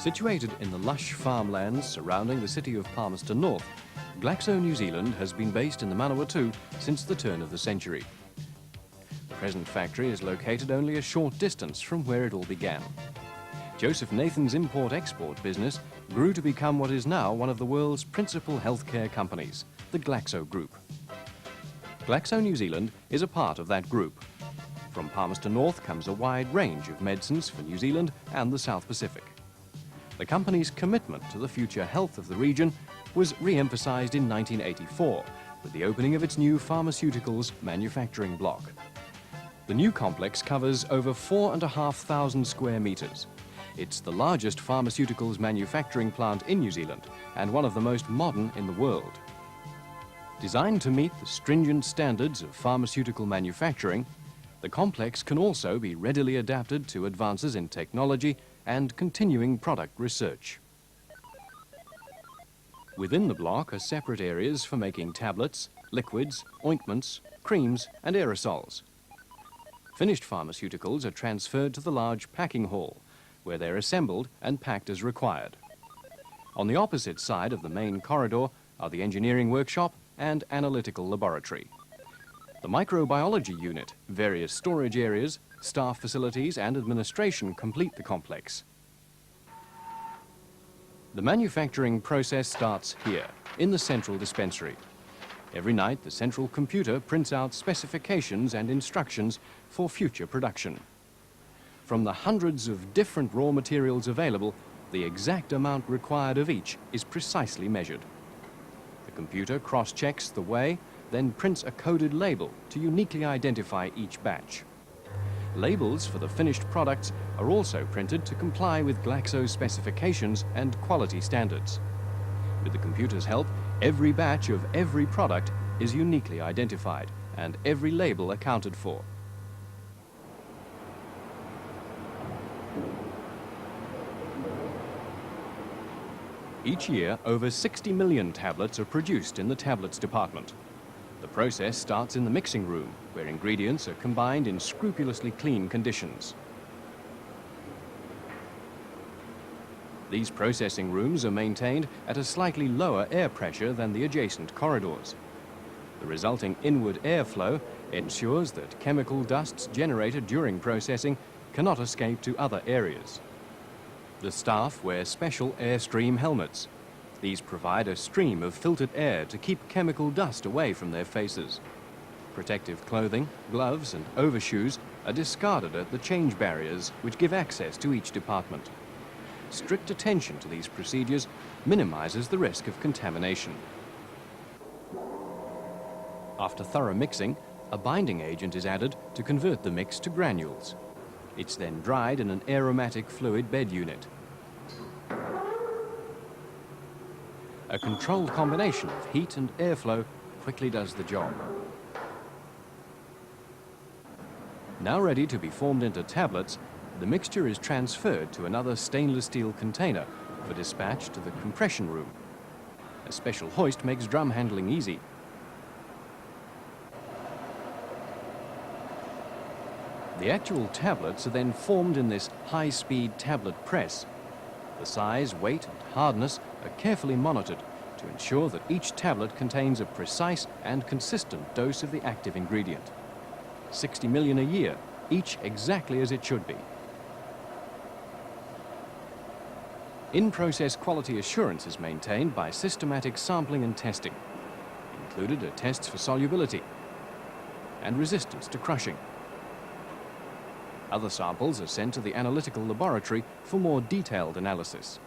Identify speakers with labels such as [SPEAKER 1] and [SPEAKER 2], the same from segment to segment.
[SPEAKER 1] Situated in the lush farmlands surrounding the city of Palmerston North, Glaxo New Zealand has been based in the Manawatu since the turn of the century. The present factory is located only a short distance from where it all began. Joseph Nathan's import-export business grew to become what is now one of the world's principal healthcare companies, the Glaxo Group. Glaxo New Zealand is a part of that group. From Palmerston North comes a wide range of medicines for New Zealand and the South Pacific. The company's commitment to the future health of the region was re-emphasized in 1984 with the opening of its new pharmaceuticals manufacturing block. The new complex covers over 4,500 square meters. It's the largest pharmaceuticals manufacturing plant in New Zealand and one of the most modern in the world. Designed to meet the stringent standards of pharmaceutical manufacturing, the complex can also be readily adapted to advances in technology and continuing product research. Within the block are separate areas for making tablets, liquids, ointments, creams and aerosols. Finished pharmaceuticals are transferred to the large packing hall, where they're assembled and packed as required. On the opposite side of the main corridor are the engineering workshop and analytical laboratory. The microbiology unit, various storage areas, staff facilities and administration complete the complex. The manufacturing process starts here, in the central dispensary. Every night, the central computer prints out specifications and instructions for future production. From the hundreds of different raw materials available, the exact amount required of each is precisely measured. The computer cross-checks the weigh, then prints a coded label to uniquely identify each batch. Labels for the finished products are also printed to comply with Glaxo's specifications and quality standards. With the computer's help, every batch of every product is uniquely identified and every label accounted for. Each year, over 60 million tablets are produced in the tablets department. The process starts in the mixing room, where ingredients are combined in scrupulously clean conditions. These processing rooms are maintained at a slightly lower air pressure than the adjacent corridors. The resulting inward airflow ensures that chemical dusts generated during processing cannot escape to other areas. The staff wear special airstream helmets. These provide a stream of filtered air to keep chemical dust away from their faces. Protective clothing, gloves and overshoes are discarded at the change barriers which give access to each department. Strict attention to these procedures minimizes the risk of contamination. After thorough mixing, a binding agent is added to convert the mix to granules. It's then dried in an aromatic fluid bed unit. A controlled combination of heat and airflow quickly does the job. Now ready to be formed into tablets, the mixture is transferred to another stainless steel container for dispatch to the compression room. A special hoist makes drum handling easy. The actual tablets are then formed in this high-speed tablet press. The size, weight and hardness are carefully monitored to ensure that each tablet contains a precise and consistent dose of the active ingredient. 60 million a year, each exactly as it should be. In-process quality assurance is maintained by systematic sampling and testing. Included are tests for solubility and resistance to crushing. Other samples are sent to the analytical laboratory for more detailed analysis.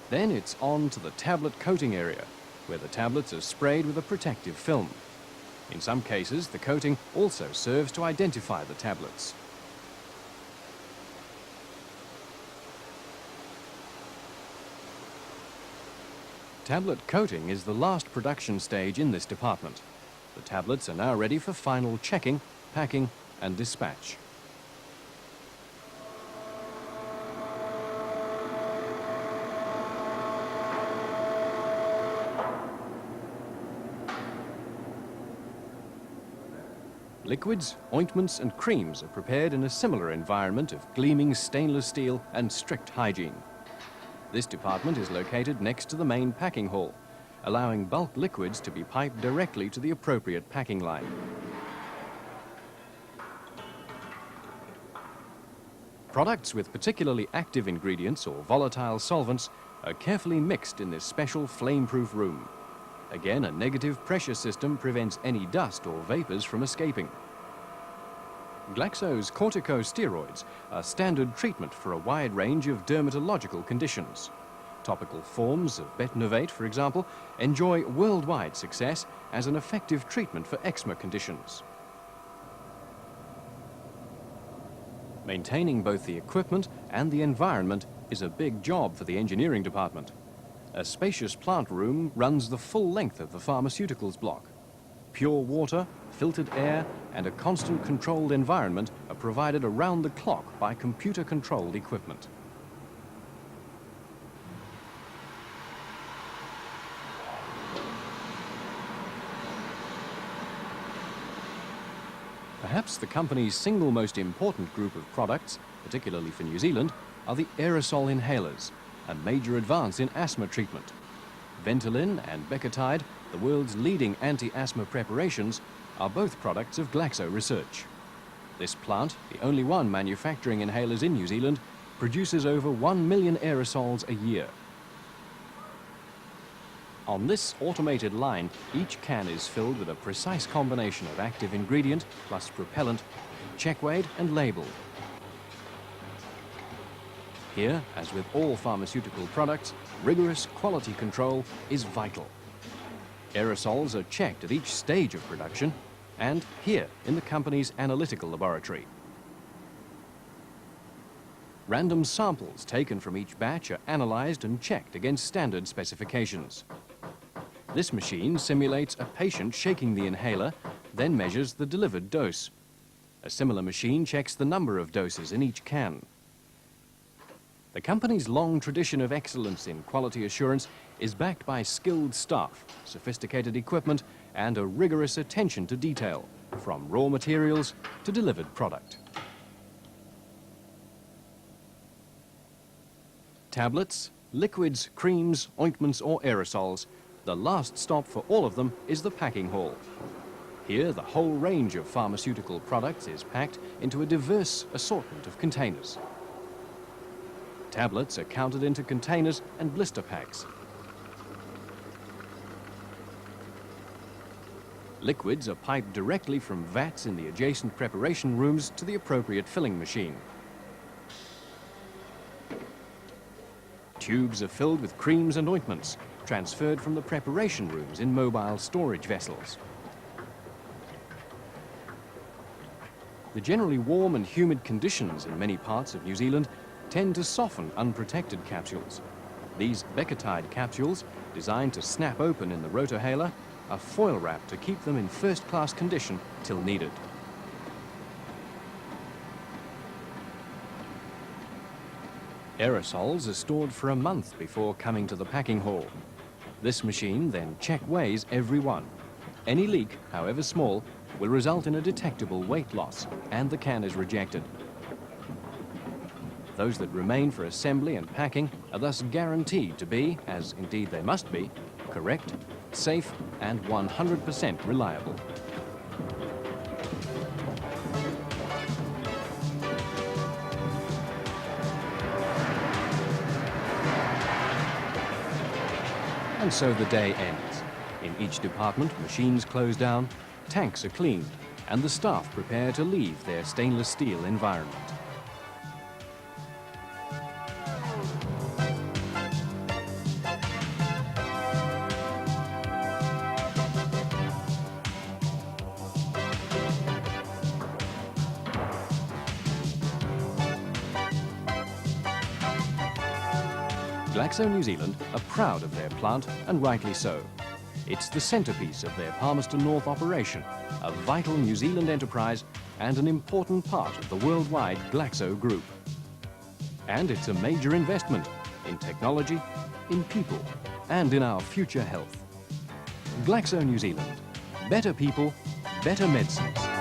[SPEAKER 1] Then it's on to the tablet coating area, where the tablets are sprayed with a protective film. In some cases, the coating also serves to identify the tablets. Tablet coating is the last production stage in this department. The tablets are now ready for final checking, packing and dispatch. Liquids, ointments and creams are prepared in a similar environment of gleaming stainless steel and strict hygiene. This department is located next to the main packing hall, allowing bulk liquids to be piped directly to the appropriate packing line. Products with particularly active ingredients or volatile solvents are carefully mixed in this special flame-proof room. Again, a negative pressure system prevents any dust or vapors from escaping. Glaxo's corticosteroids are standard treatment for a wide range of dermatological conditions. Topical forms of betnovate, for example, enjoy worldwide success as an effective treatment for eczema conditions. Maintaining both the equipment and the environment is a big job for the engineering department. A spacious plant room runs the full length of the pharmaceuticals block. Pure water, filtered air, and a constant controlled environment are provided around the clock by computer-controlled equipment. Perhaps the company's single most important group of products, particularly for New Zealand, are the aerosol inhalers, a major advance in asthma treatment. Ventolin and Becotide, the world's leading anti-asthma preparations, are both products of Glaxo research. This plant, the only one manufacturing inhalers in New Zealand, produces over 1 million aerosols a year. On this automated line, each can is filled with a precise combination of active ingredient plus propellant, check-weighed and labeled. Here, as with all pharmaceutical products, rigorous quality control is vital. Aerosols are checked at each stage of production and here in the company's analytical laboratory. Random samples taken from each batch are analyzed and checked against standard specifications. This machine simulates a patient shaking the inhaler, then measures the delivered dose. A similar machine checks the number of doses in each can. The company's long tradition of excellence in quality assurance is backed by skilled staff, sophisticated equipment, and a rigorous attention to detail, from raw materials to delivered product. Tablets, liquids, creams, ointments, or aerosols, the last stop for all of them is the packing hall. Here, the whole range of pharmaceutical products is packed into a diverse assortment of containers. Tablets are counted into containers and blister packs. Liquids are piped directly from vats in the adjacent preparation rooms to the appropriate filling machine. Tubes are filled with creams and ointments, transferred from the preparation rooms in mobile storage vessels. The generally warm and humid conditions in many parts of New Zealand tend to soften unprotected capsules. These Becotide capsules, designed to snap open in the rotohaler, are foil wrapped to keep them in first-class condition till needed. Aerosols are stored for a month before coming to the packing hall. This machine then check-weighs every one. Any leak, however small, will result in a detectable weight loss, and the can is rejected. Those that remain for assembly and packing are thus guaranteed to be, as indeed they must be, correct, safe, and 100% reliable. And so the day ends. In each department, machines close down, tanks are cleaned, and the staff prepare to leave their stainless steel environment. Glaxo New Zealand are proud of their plant, and rightly so. It's the centrepiece of their Palmerston North operation, a vital New Zealand enterprise and an important part of the worldwide Glaxo Group. And it's a major investment in technology, in people, and in our future health. Glaxo New Zealand. Better people, better medicines.